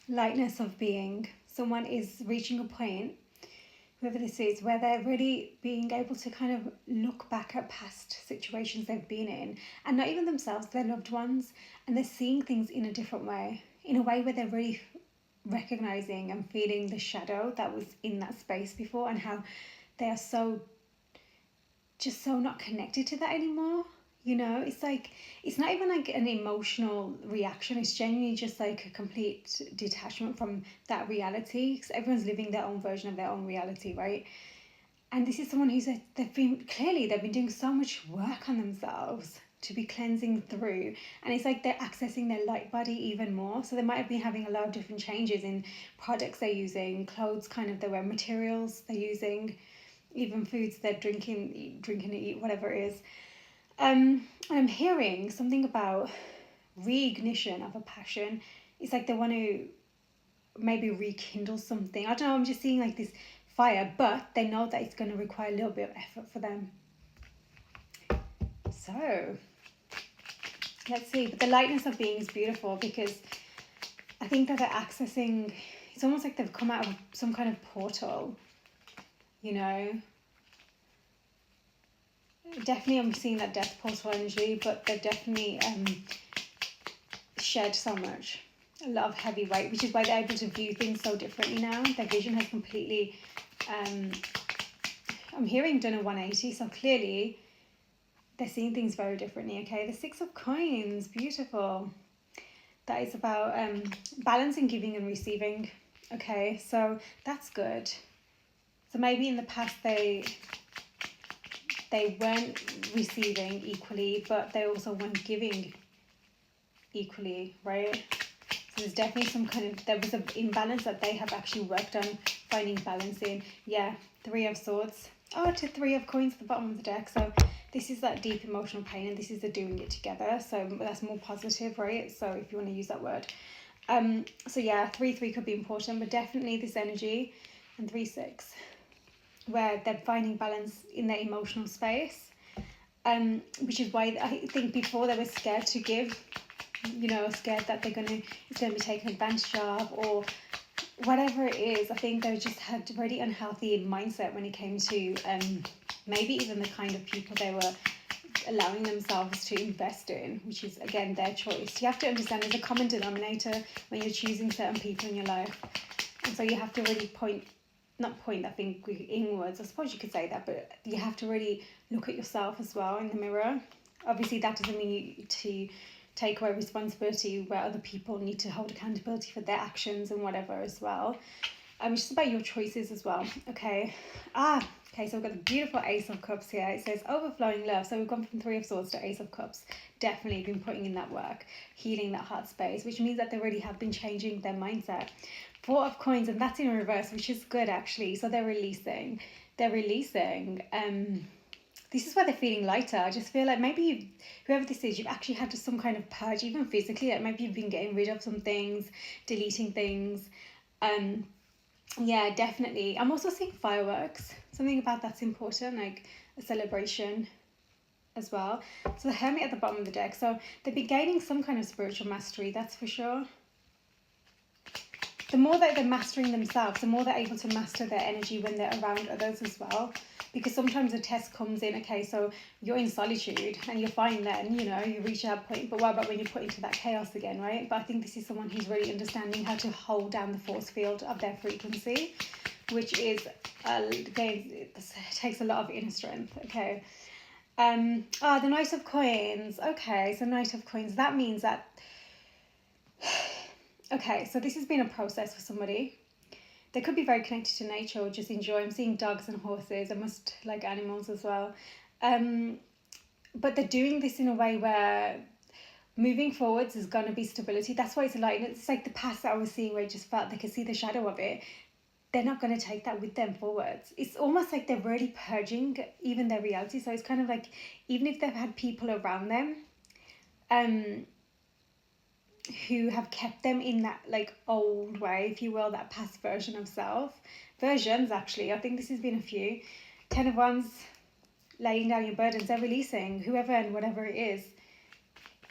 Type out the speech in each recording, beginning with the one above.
lightness of being. Someone is reaching a point, whoever this is, where they're really being able to kind of look back at past situations they've been in, and not even themselves, their loved ones, and they're seeing things in a different way, in a way where they're really recognizing and feeling the shadow that was in that space before, and how they are so just so not connected to that anymore. You know, it's like, it's not even like an emotional reaction, it's genuinely just like a complete detachment from that reality, because everyone's living their own version of their own reality, right? And this is someone who's they've been doing so much work on themselves to be cleansing through, and it's like they're accessing their light body even more. So they might have been having a lot of different changes in products they're using, clothes kind of they wear, materials they're using, even foods they're drinking to eat, whatever it is. I'm hearing something about reignition of a passion. It's like they want to maybe rekindle something. I don't know, I'm just seeing like this fire, but they know that it's going to require a little bit of effort for them. So, let's see. But the lightness of being is beautiful, because I think that they're accessing, it's almost like they've come out of some kind of portal, you know? Definitely I'm seeing that death portal energy, but they've definitely shed so much, a lot of heavy weight, which is why they're able to view things so differently now. Their vision has completely, I'm hearing done a 180, so clearly they're seeing things very differently. Okay, the Six of Coins, beautiful. That is about balancing giving and receiving. Okay, so that's good. So maybe in the past they weren't receiving equally, but they also weren't giving equally, right? So there's definitely some kind of, there was an imbalance that they have actually worked on finding balance in. Yeah, Three of Swords. Oh, to Three of Coins at the bottom of the deck. So this is that deep emotional pain, and this is the doing it together. So that's more positive, right? So if you want to use that word. So yeah, 3-3 could be important, but definitely this energy, and 3-6, where they're finding balance in their emotional space, which is why I think before they were scared to give, you know, scared that it's gonna be taken advantage of, or whatever it is. I think they just had a really unhealthy mindset when it came to maybe even the kind of people they were allowing themselves to invest in, which is again their choice. You have to understand there's a common denominator when you're choosing certain people in your life, and so you have to really not point that finger inwards, I suppose you could say that, but you have to really look at yourself as well in the mirror. Obviously that doesn't mean you to take away responsibility where other people need to hold accountability for their actions and whatever as well. It's just about your choices as well. Okay. Okay, so we've got the beautiful Ace of Cups here. It says overflowing love. So we've gone from Three of Swords to Ace of Cups. Definitely been putting in that work, healing that heart space, which means that they really have been changing their mindset. Four of Coins, and that's in reverse, which is good actually. So they're releasing. This is why they're feeling lighter. I just feel like maybe whoever this is, you've actually had some kind of purge, even physically. Like maybe you've been getting rid of some things, deleting things. Yeah, definitely. I'm also seeing fireworks. Something about that's important, like a celebration as well. So the Hermit at the bottom of the deck. So they'll be gaining some kind of spiritual mastery, that's for sure. The more that they're mastering themselves, the more they're able to master their energy when they're around others as well. Because sometimes a test comes in, okay, so you're in solitude and you're fine then, you know, you reach that point, but what about when you're put into that chaos again, right? But I think this is someone who's really understanding how to hold down the force field of their frequency, which is, again, it takes a lot of inner strength, okay? The Knight of Coins. Okay, so Knight of Coins, that means that, okay, so this has been a process for somebody. They could be very connected to nature or just enjoy. I'm seeing dogs and horses. I must like animals as well. But they're doing this in a way where moving forwards is going to be stability. That's why it's like, it's like the past that I was seeing where I just felt they could see the shadow of it. They're not going to take that with them forwards. It's almost like they're really purging even their reality. So it's kind of like, even if they've had people around them, who have kept them in that like old way, if you will, that past version of self. Versions, actually. I think this has been a few. 10 of Wands, laying down your burdens. They're releasing whoever and whatever it is,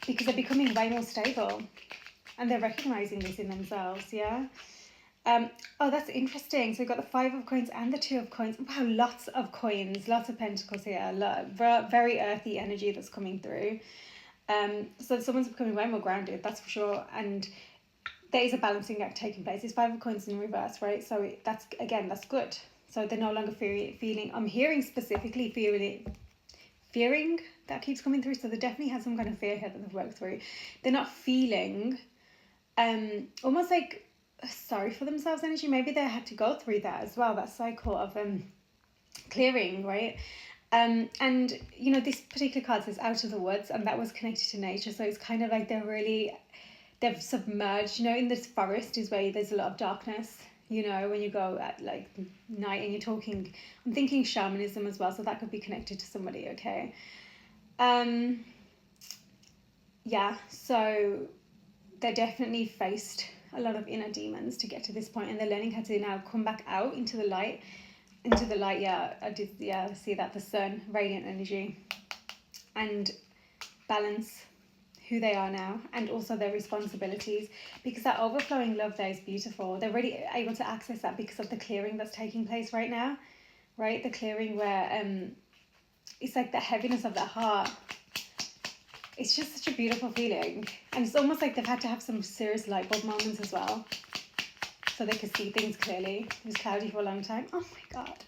because they're becoming way more stable. And they're recognizing this in themselves, yeah? Oh, that's interesting. So we've got the 5 of coins and the 2 of coins. Wow, lots of coins, lots of pentacles here. Very earthy energy that's coming through. So someone's becoming way more grounded, that's for sure. And there is a balancing act taking place. It's 5 of coins in reverse, right? So that's good. So they're no longer feeling. I'm hearing specifically fearing that keeps coming through. So they definitely have some kind of fear here that they've worked through. They're not feeling almost like sorry for themselves energy. Maybe they had to go through that as well, that cycle of clearing, right? And you know, this particular card says out of the woods, and that was connected to nature. So it's kind of like they've submerged, you know, in this forest is where there's a lot of darkness, you know, when you go at like night and I'm thinking shamanism as well, so that could be connected to somebody, okay? Yeah, so they definitely faced a lot of inner demons to get to this point, and they're learning how to now come back out into the light. Yeah, I did, yeah, see that, the sun, radiant energy, and balance who they are now, and also their responsibilities, because that overflowing love there is beautiful. They're really able to access that because of the clearing that's taking place right now, right? The clearing where it's like the heaviness of their heart. It's just such a beautiful feeling, and it's almost like they've had to have some serious light bulb moments as well, so they could see things clearly. It was cloudy for a long time. Oh my god.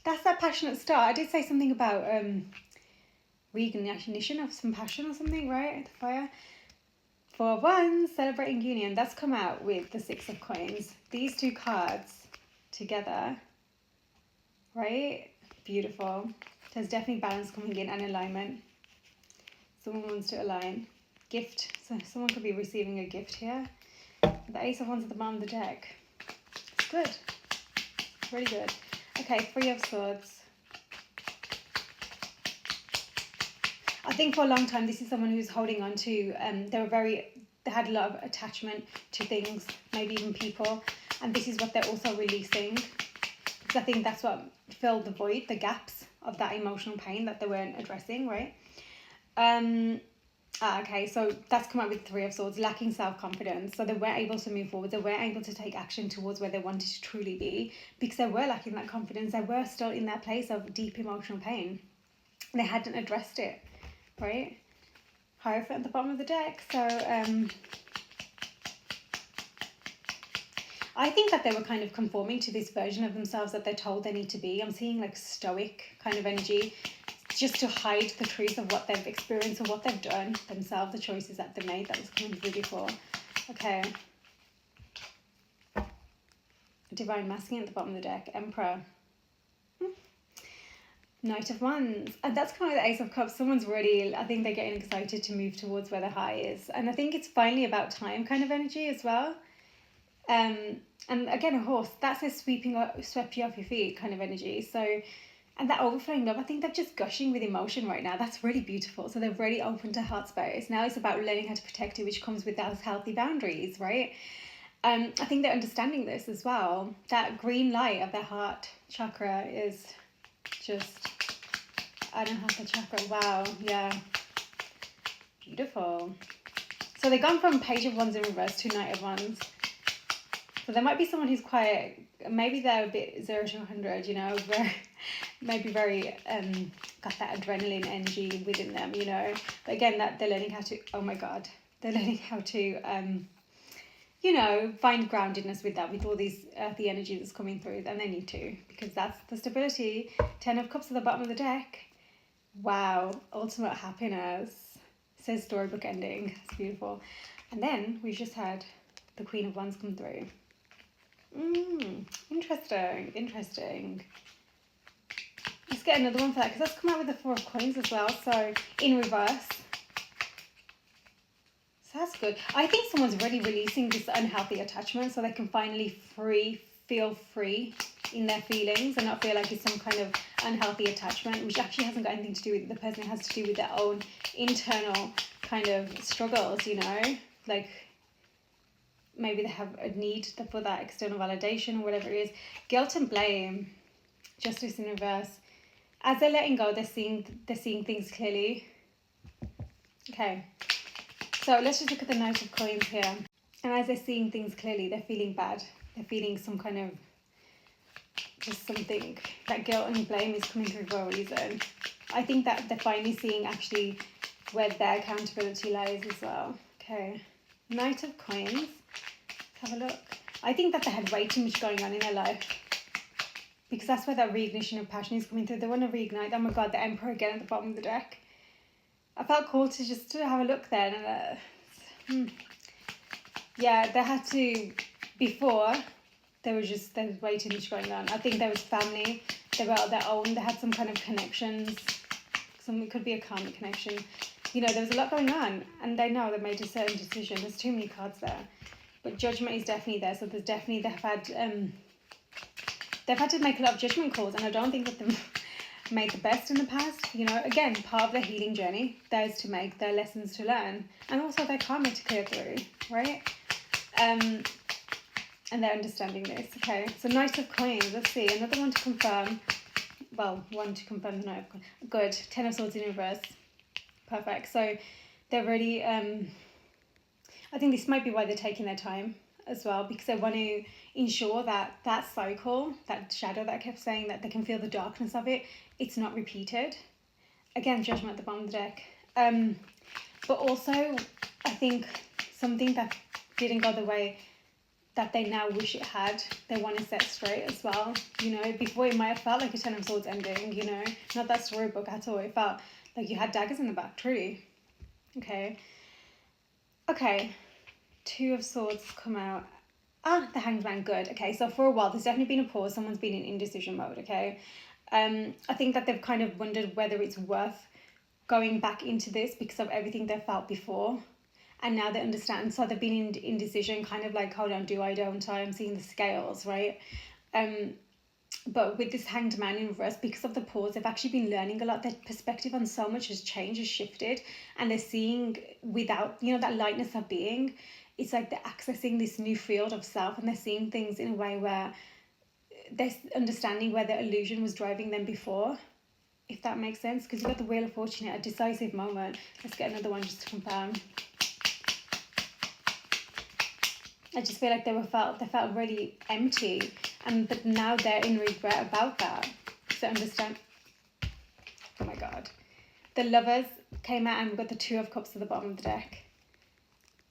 That's that passionate start. I did say something about reignition of some passion or something, right? The fire. 4 of Wands, celebrating union. That's come out with the 6 of coins. These 2 cards together, right? Beautiful. There's definitely balance coming in and alignment. Someone wants to align. Gift. So someone could be receiving a gift here. The Ace of Wands at the bottom of the deck. It's good. Really good. Okay, 3 of Swords. I think for a long time this is someone who's holding on to, they had a lot of attachment to things, maybe even people, and this is what they're also releasing, because I think that's what filled the void, the gaps of that emotional pain that they weren't addressing, right? Okay, so that's come out with 3 of Swords, lacking self-confidence. So they weren't able to move forward. They weren't able to take action towards where they wanted to truly be, because they were lacking that confidence. They were still in that place of deep emotional pain. They hadn't addressed it, right? Hierophant at the bottom of the deck. So I think that they were kind of conforming to this version of themselves that they're told they need to be. I'm seeing like stoic kind of energy, just to hide the truth of what they've experienced or what they've done themselves, the choices that they made. That was coming through before. Okay. Divine Masculine at the bottom of the deck. Emperor. Knight of Wands. And that's kind of the Ace of Cups. Someone's really, I think they're getting excited to move towards where the high is. And I think it's finally about time kind of energy as well. And again, a horse. That's a swept you off your feet kind of energy. So... and that overflowing love, I think they're just gushing with emotion right now. That's really beautiful. So they're really open to heart space. Now it's about learning how to protect it, which comes with those healthy boundaries, right? I think they're understanding this as well. That green light of their heart chakra is just, I don't have the chakra. Wow, yeah. Beautiful. So they've gone from Page of Wands in reverse to Knight of Wands. So there might be someone who's quite, maybe they're a bit 0 to 100, you know, maybe very got that adrenaline energy within them, you know. But again, that they're learning how to, oh my god, they're learning how to you know, find groundedness with that, with all these earthy energy that's coming through, and they need to, because that's the stability. 10 of Cups at the bottom of the deck. Wow, ultimate happiness. It says storybook ending. It's beautiful. And then we've just had the Queen of Wands come through. Interesting. Let's get another one for that, because that's come out with the 4 of Coins as well, so in reverse. So that's good. I think someone's really releasing this unhealthy attachment so they can finally feel free in their feelings and not feel like it's some kind of unhealthy attachment, which actually hasn't got anything to do with the person. It has to do with their own internal kind of struggles, you know, like maybe they have a need for that external validation or whatever it is. Guilt and blame, justice in reverse. As they're letting go, they're seeing things clearly. Okay. So let's just look at the Knight of Coins here. And as they're seeing things clearly, they're feeling bad. They're feeling some kind of, just something, that guilt and blame is coming through for a reason. I think that they're finally seeing actually where their accountability lies as well. Okay, Knight of Coins. Let's have a look. I think that they had way too much going on in their life, because that's where that reignition of passion is coming through. They want to reignite. Oh my God, the Emperor again at the bottom of the deck. I felt called to just to have a look there. And, yeah, they had to, before, there was way too much going on. I think there was family. They were on their own. They had some kind of connections. It could be a karmic connection. You know, there was a lot going on. And they know they made a certain decision. There's too many cards there. But judgment is definitely there. So there's definitely, they've had to make a lot of judgment calls. And I don't think that they've made the best in the past. You know, again, part of their healing journey. Theirs to make, their lessons to learn. And also their karma to clear through. Right? And they're understanding this. Okay, so Knight of Coins. Let's see, another one to confirm. Well, one to confirm the Knight of Coins. Good. 10 of Swords in reverse. Perfect. So they're really, I think this might be why they're taking their time as well, because they want to ensure that that cycle, that shadow that I kept saying, that they can feel the darkness of it, it's not repeated. Again, judgment at the bottom of the deck. But also, I think something that didn't go the way that they now wish it had, they want to set straight as well. You know, before it might have felt like a 10 of Swords ending, you know, not that storybook at all. It felt like you had daggers in the back, truly. Okay. Okay. 2 of Swords come out. The Hanged Man, good. Okay, so for a while, there's definitely been a pause. Someone's been in indecision mode, okay? I think that they've kind of wondered whether it's worth going back into this because of everything they felt before. And now they understand. So they've been in indecision, kind of like, hold on, do I, don't I? I'm seeing the scales, right? But with this Hanged Man in reverse, because of the pause, they've actually been learning a lot. Their perspective on so much has changed, has shifted. And they're seeing without, you know, that lightness of being. It's like they're accessing this new field of self, and they're seeing things in a way where they're understanding where their illusion was driving them before, if that makes sense. Because you've got the Wheel of Fortune at a decisive moment. Let's get another one just to confirm. I just feel like they felt really empty, but now they're in regret about that. So understand. Oh my God, the Lovers came out, and we've got the 2 of Cups at the bottom of the deck.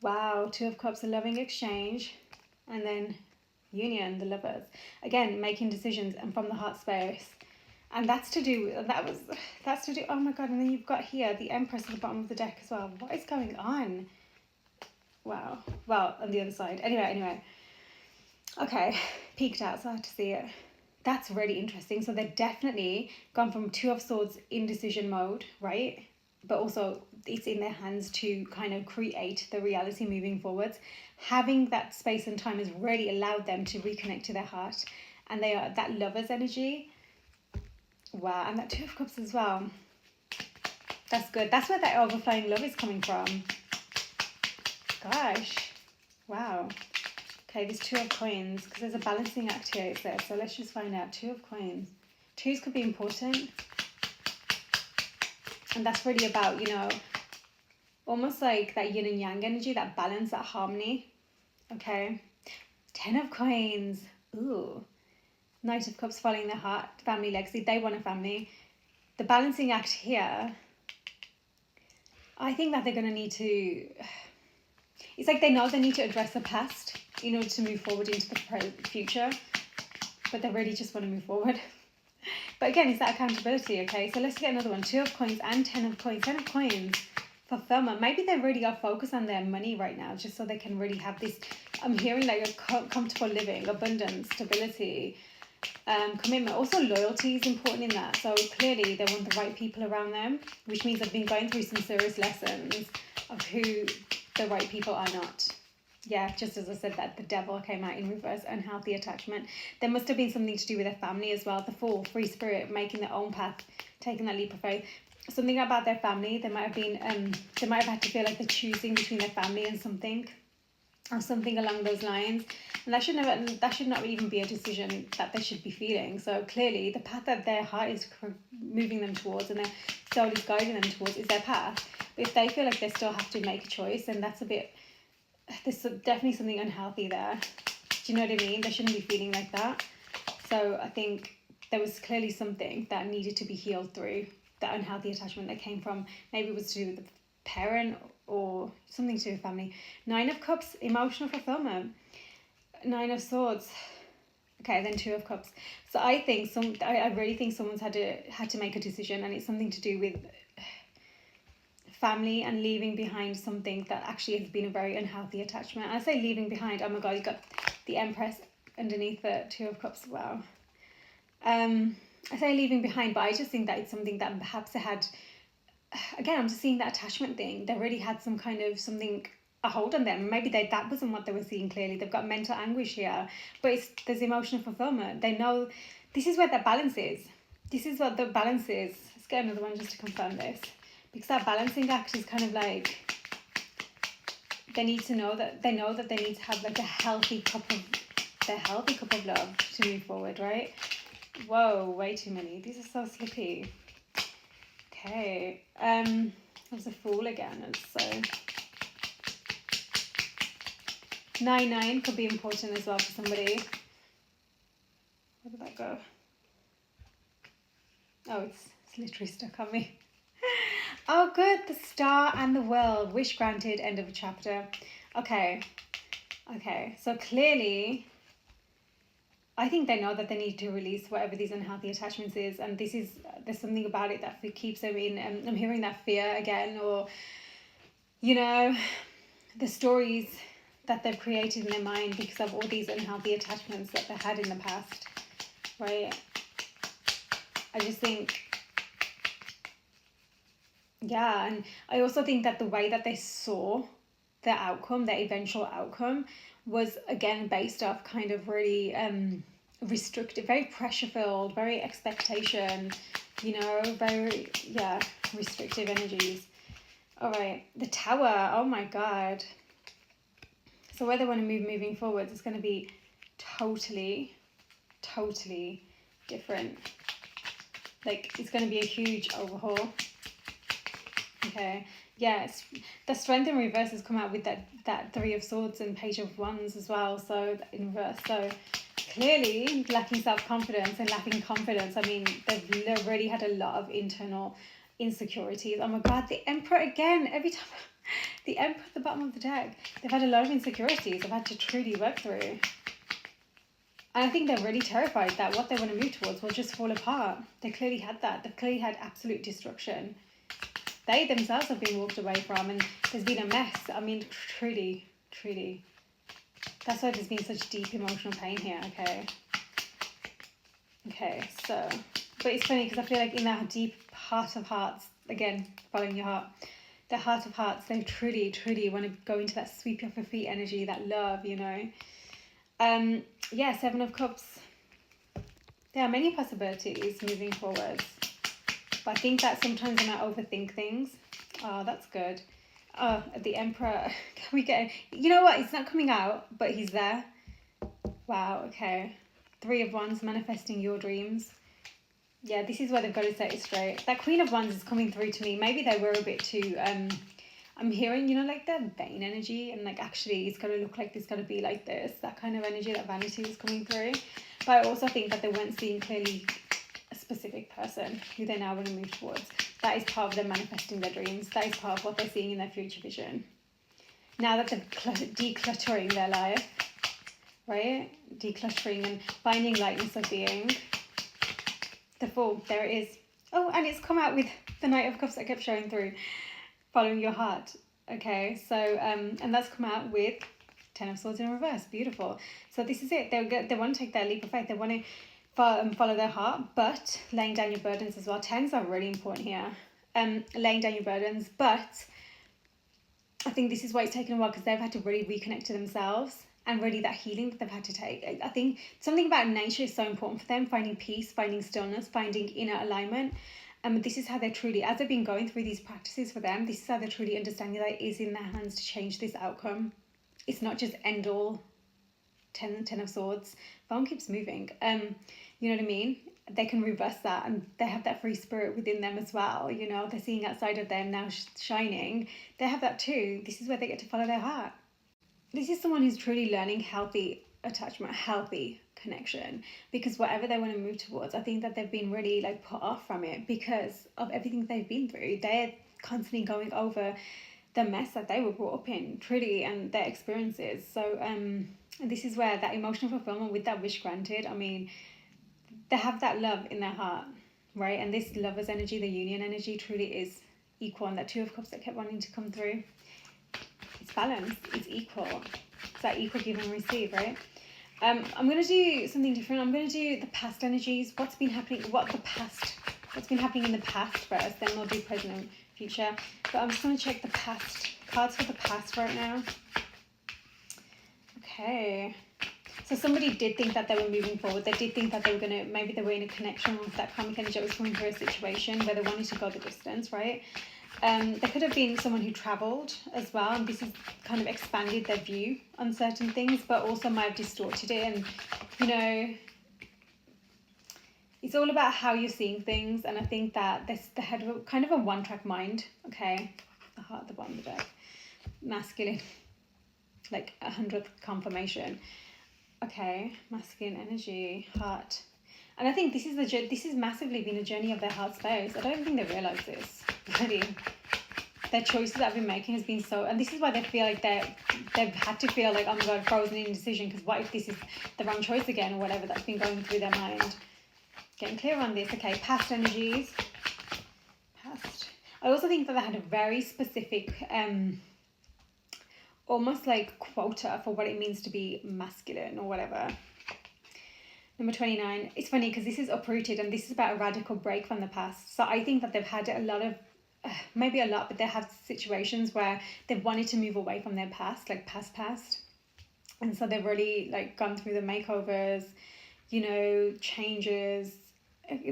Wow, 2 of Cups, a loving exchange, and then Union, the Lovers. Again, making decisions and from the heart space, and that's to do. Oh my God, and then you've got here the Empress at the bottom of the deck as well. What is going on? Wow. Well, on the other side. Anyway. Okay. Peeked out, so I had to see it. That's really interesting. So they're definitely gone from 2 of Swords indecision mode, right? But also it's in their hands to kind of create the reality moving forwards. Having that space and time has really allowed them to reconnect to their heart. And they are that Lover's energy. Wow. And that 2 of Cups as well. That's good. That's where that overflowing love is coming from. Gosh, wow. Okay, there's 2 of Coins, because there's a balancing act here, it says. So let's just find out. 2 of Coins. 2s could be important. And that's really about, you know, almost like that yin and yang energy, that balance, that harmony. Okay. 10 of Coins. Ooh. Knight of Cups following their heart, family legacy. They want a family. The balancing act here, I think that they're going to need to... It's like they know they need to address the past in order to move forward into the future, but they really just want to move forward. But again, it's that accountability, okay? So let's get another one. 2 of Coins and 10 of Coins. 10 of Coins, fulfillment. Maybe they really are focused on their money right now, just so they can really have this, I'm hearing like a comfortable living, abundance, stability, commitment. Also loyalty is important in that. So clearly they want the right people around them, which means they've been going through some serious lessons of who the right people are not. Yeah, just as I said, that the Devil came out in reverse, unhealthy attachment. There must have been something to do with their family as well. The Fool, free spirit, making their own path, taking that leap of faith. Something about their family. They might have been, they might have had to feel like they're choosing between their family and something. or something along those lines. And that should not even be a decision that they should be feeling. So clearly the path that their heart is moving them towards and their soul is guiding them towards is their path. But if they feel like they still have to make a choice, then there's definitely something unhealthy there. Do you know what I mean? They shouldn't be feeling like that. So I think there was clearly something that needed to be healed through that unhealthy attachment that came from, maybe it was to do with the parent or something to do with family. 9 of Cups, emotional fulfillment. 9 of Swords. Okay, then 2 of Cups. So I think I really think someone's had to make a decision, and it's something to do with family and leaving behind something that actually has been a very unhealthy attachment. I say leaving behind, oh my god, you got the Empress underneath the 2 of Cups. Wow. I say leaving behind, but I just think that it's something that perhaps they had, again, I'm just seeing that attachment thing. They really had some kind of something, a hold on them. Maybe that wasn't what they were seeing clearly. They've got mental anguish here, but there's emotional fulfillment. They know this is where that balance is. This is what the balance is. Let's get another one just to confirm this. Because that balancing act is kind of like, they need to know that they need to have like a healthy cup of love to move forward, right? Whoa, way too many. These are so slippy. Okay. There's a Fool again. So 9 could be important as well for somebody. Where did that go? Oh, it's literally stuck on me. Oh, good. The Star and the World. Wish granted. End of a chapter. Okay. So clearly, I think they know that they need to release whatever these unhealthy attachments is, and there's something about it that keeps them in. I'm hearing that fear again, or the stories that they've created in their mind because of all these unhealthy attachments that they had in the past, right? I just think, yeah, and I also think that the way that they saw the outcome, the eventual outcome, was again based off kind of really restrictive, very pressure filled, very expectation, very restrictive energies. All right, the Tower. Oh my god. So where they want to moving forwards, it's going to be totally different. Like, it's going to be a huge overhaul. Okay. Yes, the Strength in reverse has come out with that 3 of Swords and Page of Wands as well. So in reverse. So clearly lacking self-confidence and lacking confidence. I mean, they've already had a lot of internal insecurities. Oh my god, the Emperor again. Every time the Emperor at the bottom of the deck, they've had a lot of insecurities they've had to truly work through. And I think they're really terrified that what they want to move towards will just fall apart. They clearly had that. They've clearly had absolute destruction. They themselves have been walked away from, and there's been a mess. I mean, truly. That's why there's been such deep emotional pain here, Okay, so, but it's funny because I feel like in that deep heart of hearts, again, following your heart, the heart of hearts, they truly want to go into that sweep off your feet energy, that love, Yeah, 7 of Cups. There are many possibilities moving forwards. But I think that sometimes I might overthink things. Oh, that's good. Oh, the Emperor. Can we get... You know what? It's not coming out, but he's there. Wow, okay. 3 of Wands, manifesting your dreams. Yeah, this is where they've got to set it straight. That Queen of Wands is coming through to me. Maybe they were a bit too... I'm hearing, like the vain energy, and like actually it's got to look like this, got to be like this. That kind of energy, that vanity was coming through. But I also think that they weren't seeing clearly a specific person who they now want to move towards. That is part of them manifesting their dreams. That is part of what they're seeing in their future vision. Now that they're decluttering their life, right? Decluttering and finding lightness of being. The Fool, there it is. Oh, and it's come out with the Knight of Cups that kept showing through. Following your heart. Okay, so and that's come out with 10 of Swords in reverse. Beautiful. So this is it. They want to take their leap of faith. They want to follow their heart, but laying down your burdens as well. 10s are really important here. Laying down your burdens, but I think this is why it's taken a while, because they've had to really reconnect to themselves and really that healing that they've had to take. I think something about nature is so important for them, finding peace, finding stillness, finding inner alignment. This is how they're truly, as they've been going through these practices for them, this is how they're truly understanding that it is in their hands to change this outcome. it's not just end all. Ten of Swords. Phone keeps moving. You know what I mean? They can reverse that, and they have that free spirit within them as well. You know, they're seeing outside of them now shining. They have that too. This is where they get to follow their heart. This is someone who's truly learning healthy attachment, healthy connection, because whatever they want to move towards, I think that they've been really like put off from it because of everything they've been through. They're constantly going over the mess that they were brought up in, truly, and their experiences. So this is where that emotional fulfillment with that wish granted, I mean, they have that love in their heart, right? And this lover's energy, the union energy, truly is equal. And that Two of Cups that kept wanting to come through, it's balanced, it's equal. It's that equal give and receive, right? I'm going to do something different. I'm going to do the past energies, what's been happening, what's been happening in the past first, then we'll do present and future. But I'm just going to check the past, cards for the past right now. Okay. So somebody did think that they were moving forward. They did think that they were going to, maybe they were in a connection with that karmic energy that was coming through a situation where they wanted to go the distance, right? There could have been someone who travelled as well, and this has kind of expanded their view on certain things, but also might have distorted it. And, you know, it's all about how you're seeing things. And I think that they had kind of a one-track mind, okay? The heart at the bottom of the deck. Masculine, like 100th confirmation. Okay, masculine energy, heart. And I think this is massively been a journey of their heart space. I don't think they realise this, really. Their choices that I've been making has been so, and this is why they feel like they've had to feel like, oh my God, frozen in indecision, because what if this is the wrong choice again, or whatever that's been going through their mind. Getting clear on this. Okay, past energies. Past. I also think that they had a very specific, almost like quota for what it means to be masculine or whatever. Number 29. It's funny because this is uprooted, and this is about a radical break from the past. So I think that they've had a lot of, maybe a lot, but they have situations where they've wanted to move away from their past, like past. And so they've really like gone through the makeovers, you know, changes.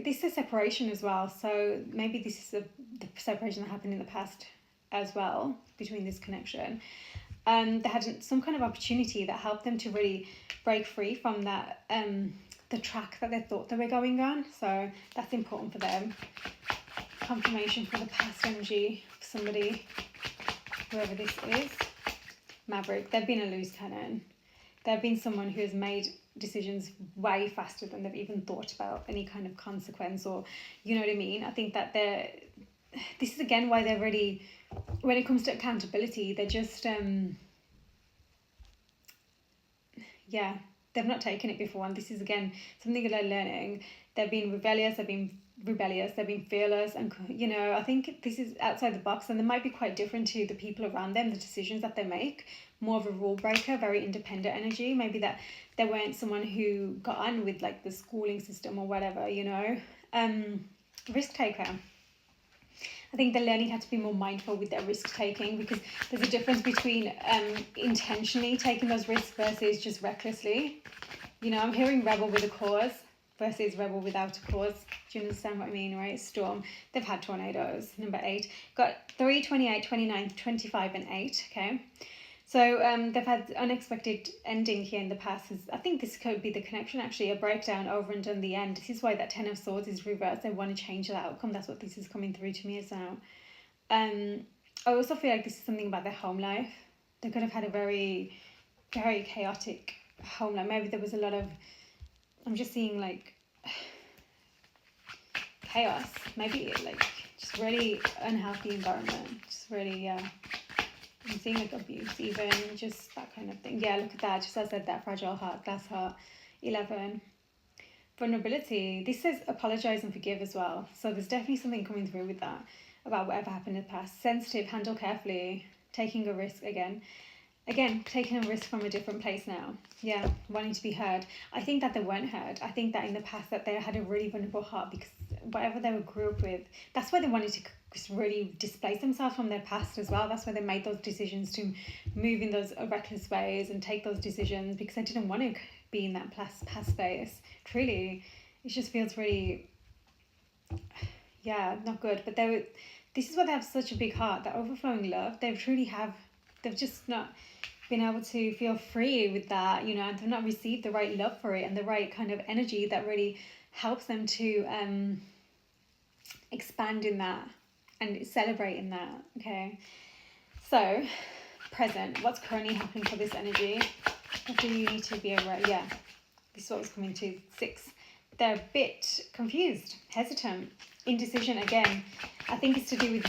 This is separation as well. So maybe this is the separation that happened in the past as well between this connection. They had some kind of opportunity that helped them to really break free from that, the track that they thought they were going on. So that's important for them. Confirmation for the past energy of somebody, whoever this is. Maverick. They've been a loose cannon. They've been someone who has made decisions way faster than they've even thought about any kind of consequence, or, you know what I mean? I think that this is again why they're really, when it comes to accountability, they're just, they've not taken it before. And this is again something that they're learning. They've been rebellious, they've been fearless, and, you know, I think this is outside the box, and they might be quite different to the people around them, the decisions that they make. More of a rule breaker, very independent energy. Maybe that they weren't someone who got on with like the schooling system or whatever, you know. Risk taker. I think they're learning how to be more mindful with their risk taking, because there's a difference between intentionally taking those risks versus just recklessly. You know, I'm hearing rebel with a cause versus rebel without a cause. Do you understand what I mean, right? Storm. They've had tornadoes. Number 8. Got 3, 28, 29, 25 and 8, okay? So they've had unexpected ending here in the past. I think this could be the connection, actually, a breakdown over and done the end. This is why that 10 of Swords is reversed. They want to change the outcome. That's what this is coming through to me as now. I also feel like this is something about their home life. They could have had a very, very chaotic home life. Maybe there was a lot of, I'm just seeing like chaos. Maybe like just really unhealthy environment. Just really, I'm seeing like abuse, even just that kind of thing. Yeah, look at that. Just as I said, that fragile heart, glass heart. 11. Vulnerability. This says apologize and forgive as well. So there's definitely something coming through with that about whatever happened in the past. Sensitive, handle carefully. Taking a risk again. Again, taking a risk from a different place now. Yeah, wanting to be heard. I think that they weren't heard. I think that in the past that they had a really vulnerable heart, because whatever they grew up with, that's why they wanted to just really displace themselves from their past as well. That's why they made those decisions to move in those reckless ways and take those decisions, because they didn't want to be in that past space. Truly, it just feels really, not good. But this is why they have such a big heart, that overflowing love. They've just not, been able to feel free with that, you know, and they've not received the right love for it and the right kind of energy that really helps them to expand in that and celebrate in that. Okay, so present, what's currently happening for this energy? What do you need to be aware? Yeah, this is what was coming to. 6, they're a bit confused, hesitant, indecision again. I think it's to do with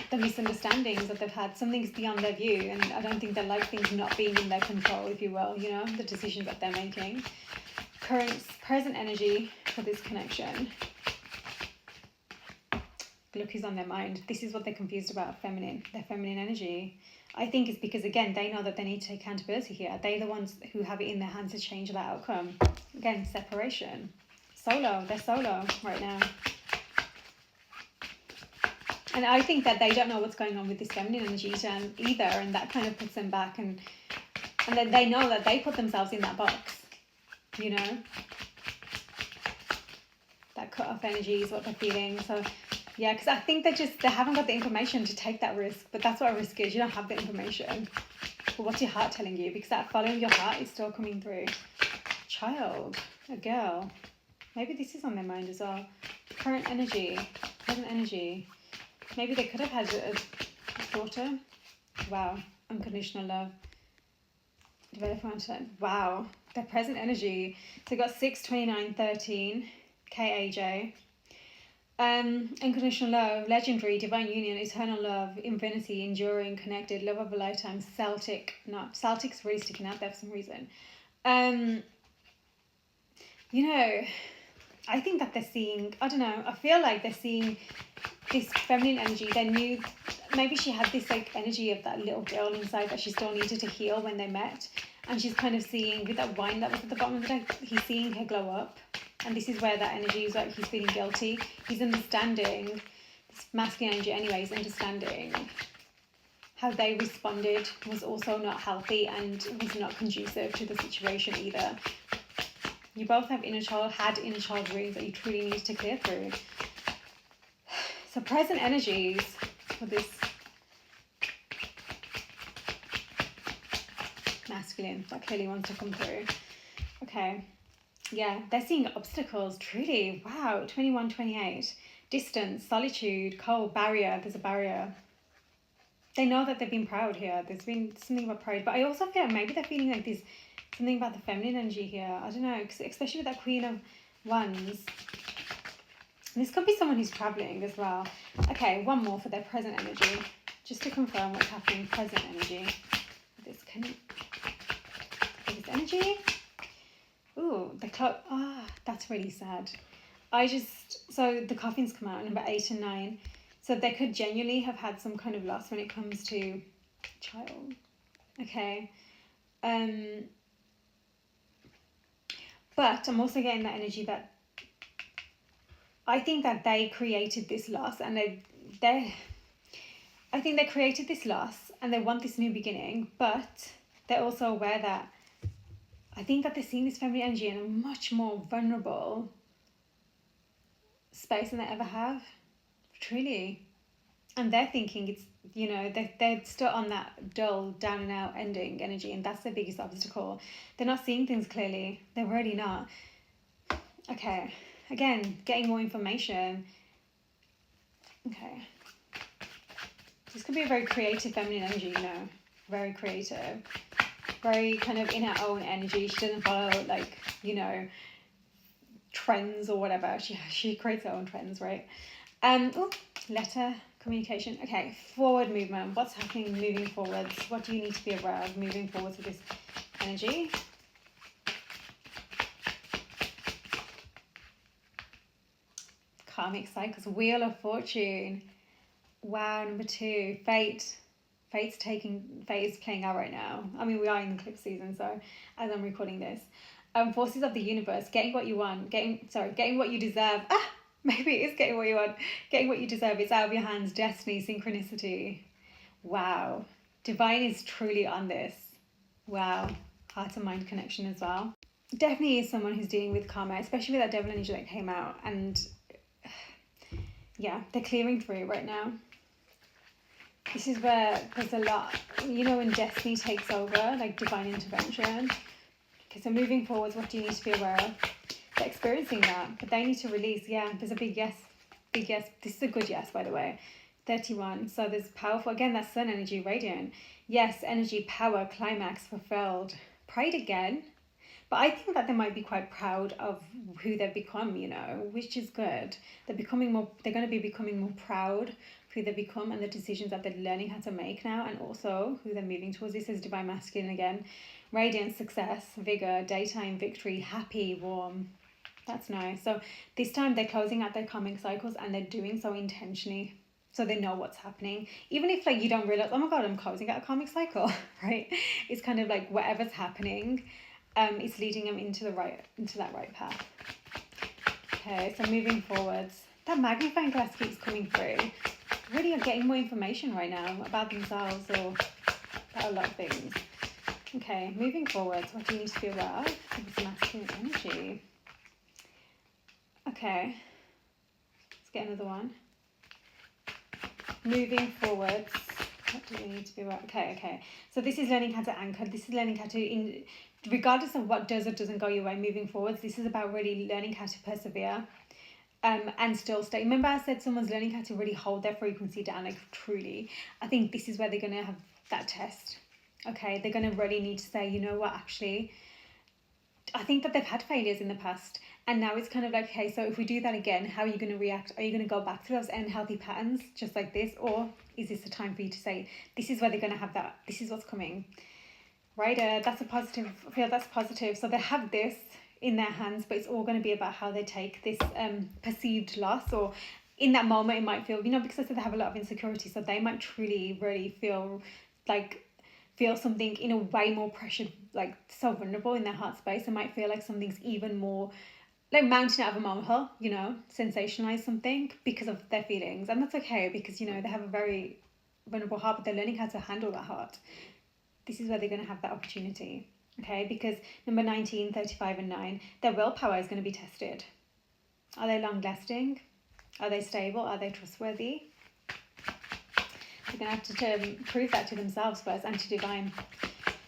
the misunderstandings that they've had. Something's beyond their view, and I don't think they like things not being in their control, if you will, you know, the decisions that they're making. Present energy for this connection. Look who's on their mind. This is what they're confused about, their feminine energy. I think it's because, again, they know that they need to take accountability here. They're the ones who have it in their hands to change that outcome. Again, separation. They're solo right now. And I think that they don't know what's going on with this feminine energy either, and that kind of puts them back, and then they know that they put themselves in that box, you know? That cut-off energy is what they're feeling, so... Yeah, because I think they haven't got the information to take that risk, but that's what a risk is. You don't have the information. But what's your heart telling you? Because that following your heart is still coming through. Child, a girl. Maybe this is on their mind as well. Current energy, present energy. Maybe they could have had a daughter. Wow, unconditional love. Development. Wow, their present energy. So we've got 6, 29, 13, KAJ. Unconditional love, legendary, divine union, eternal love, infinity, enduring, connected, love of a lifetime, Celtic's really sticking out there for some reason. You know, I think that they're seeing, I don't know, I feel like they're seeing this feminine energy. They knew, maybe she had this like energy of that little girl inside that she still needed to heal when they met, and she's kind of seeing, with that wine that was at the bottom of the deck, he's seeing her glow up. And this is where that energy is like he's feeling guilty. He's understanding, this masculine energy anyway, is understanding how they responded was also not healthy and was not conducive to the situation either. You both have had inner child wounds that you truly need to clear through. So present energies for this masculine that clearly wants to come through. Okay. Yeah, they're seeing obstacles, truly. Wow, 21, 28. Distance, solitude, cold, barrier. There's a barrier. They know that they've been proud here. There's been something about pride. But I also feel like maybe they're feeling like there's something about the feminine energy here. I don't know, especially with that Queen of Wands. This could be someone who's travelling as well. Okay, one more for their present energy. Just to confirm what's happening, present energy. This energy. Ooh, the clock. That's really sad. So the coffins come out, number 8 and 9. So they could genuinely have had some kind of loss when it comes to child. Okay. But I'm also getting that energy that I think that they created this loss, and I think they created this loss and they want this new beginning, but they're also aware that I think that they're seeing this feminine energy in a much more vulnerable space than they ever have, truly. And they're thinking it's, you know, they're still on that dull, down and out ending energy, and that's their biggest obstacle. They're not seeing things clearly. They're really not. Okay, again, getting more information. Okay. This could be a very creative feminine energy, you know, very creative. Very kind of in her own energy. She doesn't follow like, you know, trends or whatever. She creates her own trends, right? Letter, communication. Okay, forward movement. What's happening moving forwards? What do you need to be aware of moving forwards with this energy? Karmic cycles, Wheel of Fortune. Wow, number 2, fate. Fate is playing out right now. I mean, we are in the eclipse season, so as I'm recording this. Forces of the universe, getting what you want, getting what you deserve. Maybe it is getting what you want, getting what you deserve. It's out of your hands, destiny, synchronicity. Wow. Divine is truly on this. Wow. Heart and mind connection as well. Definitely is someone who's dealing with karma, especially with that devil energy that came out. And yeah, they're clearing through right now. This is where there's a lot, when destiny takes over, like divine intervention. Okay, so moving forwards, what do you need to be aware of? They're experiencing that, but they need to release. Yeah, there's a big yes. Big yes. This is a good yes, by the way. 31. So there's powerful, again, that's sun energy, radiant. Yes, energy, power, climax, fulfilled. Pride again. But I think that they might be quite proud of who they've become, which is good. They're going to be becoming more proud of who they've become and the decisions that they're learning how to make now, and also who they're moving towards. This is divine masculine again. Radiant, success, vigor, daytime, victory, happy, warm. That's nice. So this time they're closing out their karmic cycles, and they're doing so intentionally. So they know what's happening. Even if you don't realize, oh my God, I'm closing out a karmic cycle, right? It's kind of like whatever's happening, it's leading them into that right path. Okay, so moving forwards, that magnifying glass keeps coming through. Really are getting more information right now about themselves or about a lot of things. Okay, moving forwards, what do you need to be aware of? This masculine energy. Okay, let's get another one. Moving forwards, what do we need to be aware of? Okay. So this is learning how to anchor. This is learning how to, regardless of what does or doesn't go your way, moving forwards, this is about really learning how to persevere and still stay. Remember I said someone's learning how to really hold their frequency down, like truly. I think this is where they're going to have that test. Okay, they're going to really need to say, you know what, actually, I think that they've had failures in the past, and now it's kind of like, okay, so if we do that again, how are you going to react? Are you going to go back to those unhealthy patterns just like this, or is this a time for you to say, this is where they're going to have that, this is what's coming, right? That's a positive, I feel that's positive. So they have this in their hands, but it's all going to be about how they take this perceived loss, or in that moment it might feel, because I said they have a lot of insecurity, so they might truly really feel something in a way more pressured, like so vulnerable in their heart space. They might feel like something's even more like mountain out of a molehill, sensationalize something because of their feelings. And that's okay, because, they have a very vulnerable heart, but they're learning how to handle that heart. This is where they're going to have that opportunity, okay? Because number 19, 35 and 9, their willpower is going to be tested. Are they long-lasting? Are they stable? Are they trustworthy? They're going to have to prove that to themselves first, and to divine.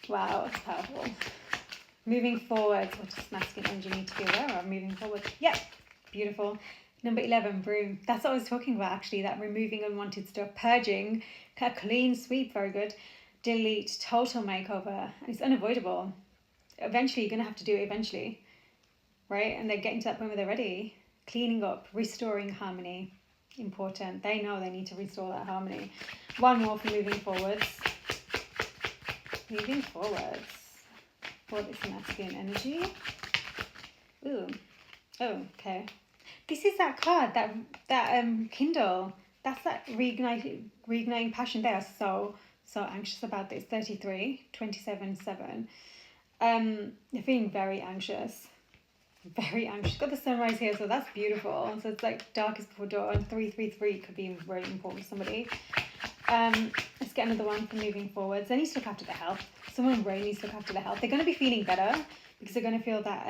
Wow, that's powerful. Moving forward, what does masculine energy need to be aware of? Moving forward. Yep, beautiful. Number 11, broom. That's what I was talking about, actually, that removing unwanted stuff, purging, a clean sweep, very good. Delete, total makeover. And it's unavoidable. Eventually, you're going to have to do it eventually, right? And they're getting to that point where they're ready. Cleaning up, restoring harmony. Important. They know they need to restore that harmony. One more for moving forwards. Moving forwards. For this masculine energy. Ooh. Oh, okay. This is that card, that Kindle. That's that reigniting passion. They are so anxious about this. 33, 27, 7. They're feeling very anxious. Very anxious. Got the sunrise here, so that's beautiful. So it's like darkest before dawn. 333 could be really important to somebody. Let's get another one for moving forwards. They need to look after their health. Someone really needs to look after their health. They're going to be feeling better because they're going to feel that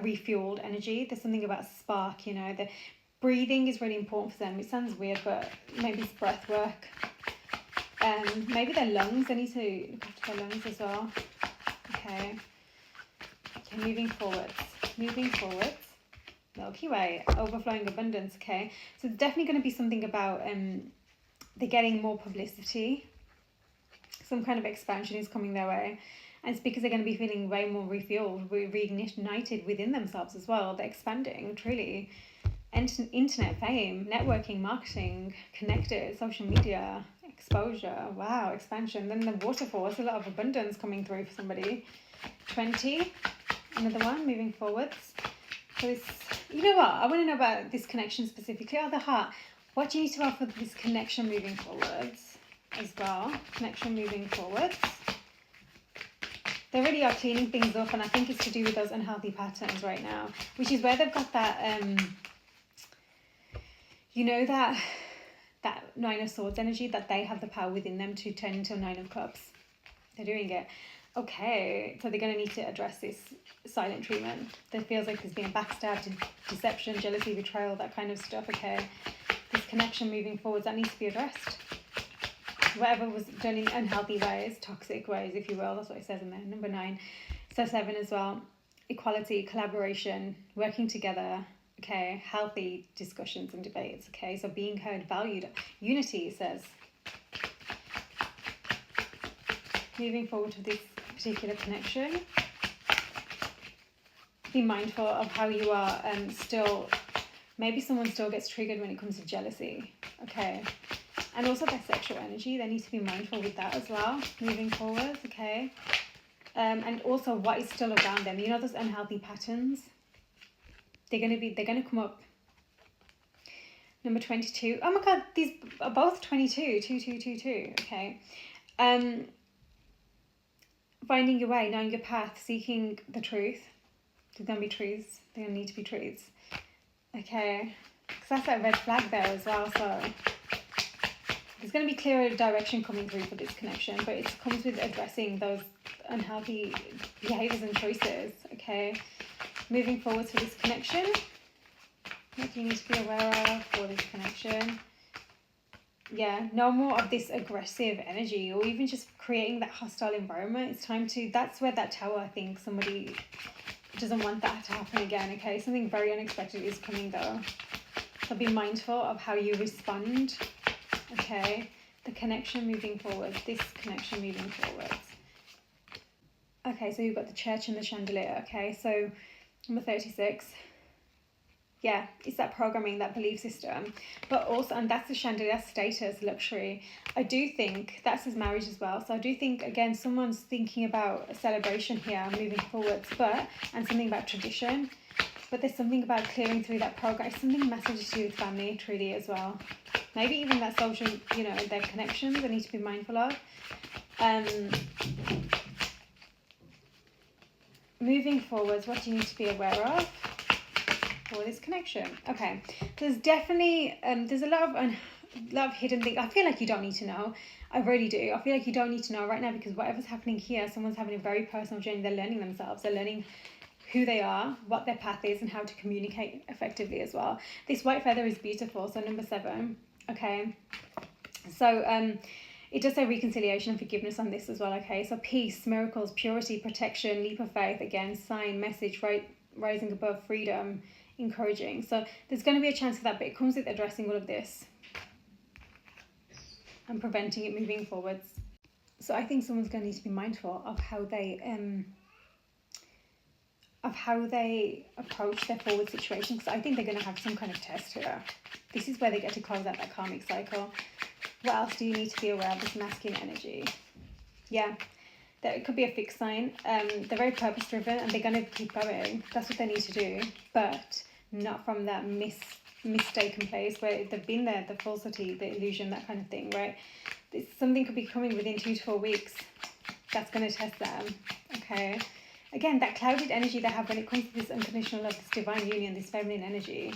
refueled energy. There's something about spark, the breathing is really important for them. It sounds weird, but maybe it's breath work. Maybe their lungs. They need to look after their lungs as well. Okay, moving forwards. Milky Way, overflowing abundance. Okay, so there's definitely going to be something about they're getting more publicity. Some kind of expansion is coming their way, and it's because they're going to be feeling way more refueled, reignited within themselves as well. They're expanding, truly. Internet fame, networking, marketing, connected, social media, exposure. Wow, expansion. Then the waterfall. There's a lot of abundance coming through for somebody. 20. Another one, moving forwards. So this, you know what? I want to know about this connection specifically. Oh, the heart. What do you need to offer this connection moving forwards as well? Connection moving forwards. They really are cleaning things up, and I think it's to do with those unhealthy patterns right now, which is where they've got that, that 9 of Swords energy, that they have the power within them to turn into a 9 of Cups. They're doing it. Okay, so they're going to need to address this silent treatment. There feels like there's been a backstab, deception, jealousy, betrayal, that kind of stuff. Okay, this connection moving forwards, that needs to be addressed. whatever was done in unhealthy ways, toxic ways, if you will. That's what it says in there. Number 9. So 7 as well. Equality, collaboration, working together. Okay, healthy discussions and debates. Okay, so being heard, valued, unity, it says. Moving forward to this particular connection, be mindful of how you are still, maybe someone still gets triggered when it comes to jealousy. Okay, and also their sexual energy, they need to be mindful with that as well, moving forward. Okay, and also what is still around them, you know, those unhealthy patterns, they're gonna come up. Number 22. Oh my god, these are both 22. 2 2 2 2. Okay, finding your way, knowing your path, seeking the truth. There's gonna be truths. There need to be truths. Okay, because that's that red flag there as well. So there's going to be clearer direction coming through for this connection, but it comes with addressing those unhealthy behaviors and choices. Okay, moving forward to this connection, what do you need to be aware of for this connection? Yeah, no more of this aggressive energy, or even just creating that hostile environment. It's time to, that's where that tower, I think somebody doesn't want that to happen again. Okay, something very unexpected is coming though, so be mindful of how you respond. Okay, the connection moving forward, this connection moving forward. Okay, so you've got the church and the chandelier. Okay, so number 36, yeah, it's that programming, that belief system, but also, and that's the chandelier, status, luxury. I do think that's his marriage as well. So I do think, again, someone's thinking about a celebration here moving forwards, and something about tradition, but there's something about clearing through that program. It's something massive to do with family, truly, as well. Maybe even that social, you know, their connections they need to be mindful of. Moving forwards, what do you need to be aware of for this connection? Okay, there's definitely there's a lot of hidden things. I feel like you don't need to know. I really do. I feel like you don't need to know right now, because whatever's happening here, someone's having a very personal journey. They're learning themselves. They're learning who they are, what their path is, and how to communicate effectively as well. This white feather is beautiful. So number 7. Okay, so it does say reconciliation and forgiveness on this as well. Okay, so peace, miracles, purity, protection, leap of faith, again, sign, message, right, rising above, freedom, encouraging. So there's going to be a chance for that, but it comes with addressing all of this and preventing it moving forwards. So I think someone's going to need to be mindful of how they approach their forward situation, because I think they're going to have some kind of test here. This is where they get to close out that karmic cycle. What else do you need to be aware of? This masculine energy. Yeah, it could be a fixed sign. They're very purpose driven and they're going to keep going. That's what they need to do, but not from that mistaken place where they've been there, the falsity, the illusion, that kind of thing, right? Something could be coming within 2 to 4 weeks. That's going to test them. Okay. Again, that clouded energy they have when it comes to this unconditional love, this divine union, this feminine energy,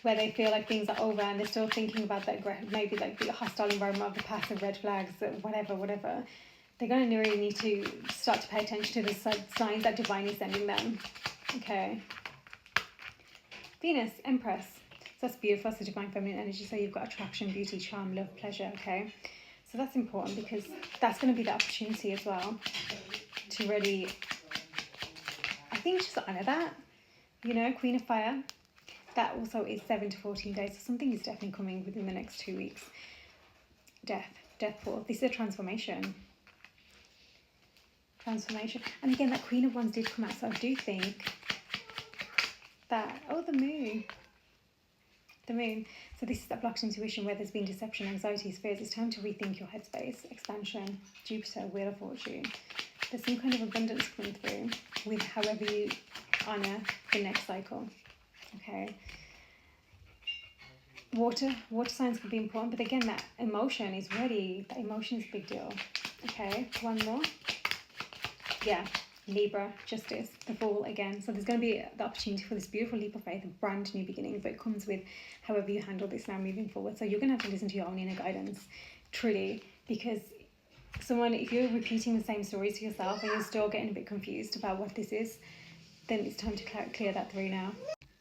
where they feel like things are over and they're still thinking about that, maybe like the hostile environment of the past, the red flags, whatever. They're going to really need to start to pay attention to the signs that divine is sending them. Okay. Venus, Empress. So that's beautiful. That's the divine feminine energy. So you've got attraction, beauty, charm, love, pleasure. Okay. So that's important, because that's going to be the opportunity as well to really, I think, just honour that. You know, Queen of Fire. That also is 7 to 14 days. So something is definitely coming within the next 2 weeks. Death portal. This is a transformation. And again, that Queen of Wands did come out. So I do think that, the moon. So this is that blocked intuition where there's been deception, anxiety, fears. It's time to rethink your headspace. Expansion. Jupiter, Wheel of Fortune. There's some kind of abundance coming through with however you honour the next cycle. Okay. Water signs could be important, but again, that emotion is ready. That emotion is a big deal. Okay, one more. Yeah, Libra, Justice, the Fool again. So there's going to be the opportunity for this beautiful leap of faith, a brand new beginning, but it comes with however you handle this now moving forward. So you're going to have to listen to your own inner guidance, truly, because if you're repeating the same stories to yourself and you're still getting a bit confused about what this is, then it's time to clear that through now.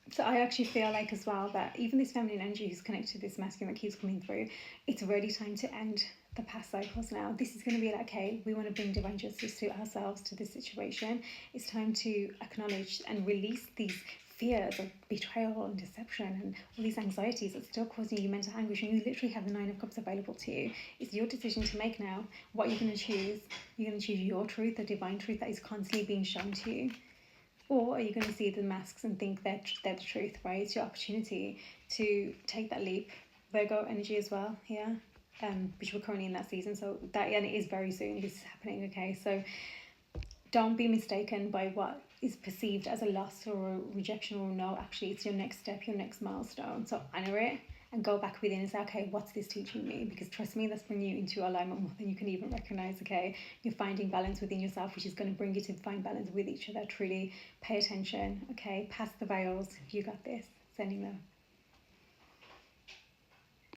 So I actually feel like as well that even this feminine energy who's connected to this masculine that keeps coming through, it's already time to end the past cycles now. This is going to be like, okay, we want to bring divine justice to ourselves, to this situation. It's time to acknowledge and release these fears of betrayal and deception and all these anxieties that's still causing you mental anguish, and you literally have the Nine of Cups available to you. It's your decision to make now what you're going to choose. You're going to choose your truth, the divine truth that is constantly being shown to you, or are you going to see the masks and think they're the truth, right? It's your opportunity to take that leap. Virgo energy as well here, which we're currently in that season, so that, and it is very soon this is happening, okay? So don't be mistaken by what is perceived as a loss or a rejection or no. Actually, it's your next step, your next milestone. So honor it and go back within and say, okay, what's this teaching me? Because trust me, that's bringing you into alignment more than you can even recognize, okay? You're finding balance within yourself, which is going to bring you to find balance with each other. Truly pay attention, okay? Past the veils. You got this. Sending love.